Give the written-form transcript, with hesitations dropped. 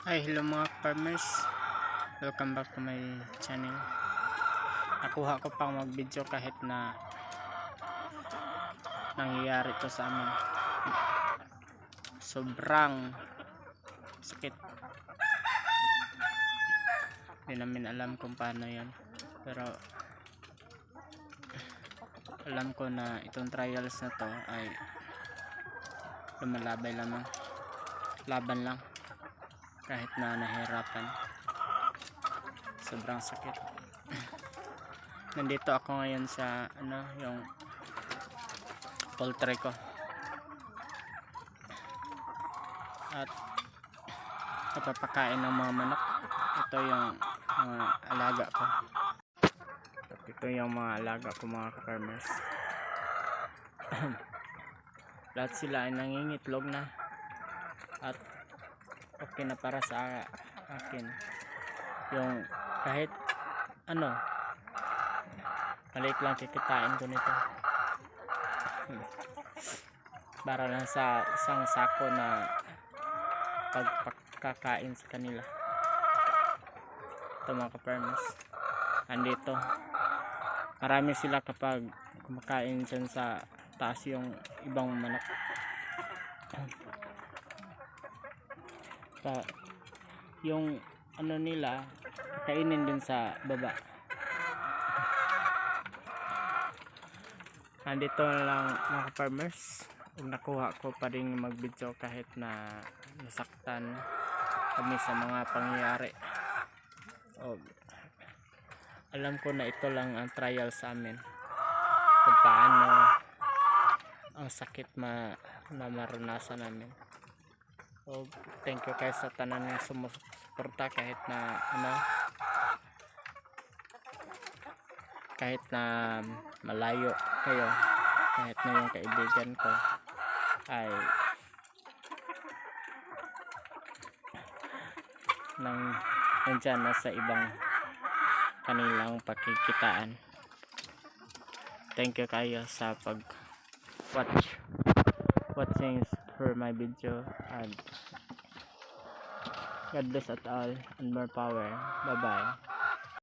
Hi, hello mga farmers, welcome back to my channel. Nakuha ko pang mag video kahit na nangyayari to sa amin. Sobrang sakit. Hindi namin alam kung paano yan, pero alam ko na itong trials na to ay lumalabay lamang, laban lang kahit na nahirapan. Sobrang sakit. Nandito ako ngayon sa yung poultry ko at napapakain ng mga manok. Ito yung mga alaga ko at ito yung mga alaga ko, mga farmers. Lahat sila ay nangingitlog na at okay na para sa akin. Yung kahit maliit lang kikitain ko nito, para lang sa isang sako na pagkakain sa kanila. Ito mga ka-farmers, andito marami sila kapag kumakain dyan sa taas yung ibang manok. Yung nila kainin din sa baba. Andito lang mga farmers, nakuha ko pa rin mag video kahit na nasaktan kami sa mga pangyayari. Alam ko na ito lang ang trial sa amin, kung paano ang sakit na maranasan namin. Thank you guys sa tanan ng sumusuporta kahit na kahit na malayo kayo, kahit na yung kaibigan ko ay nandyan na sa ibang kanilang pakikitaan. Thank you kayo sa watching for my video, and God bless at all and more power. Bye bye.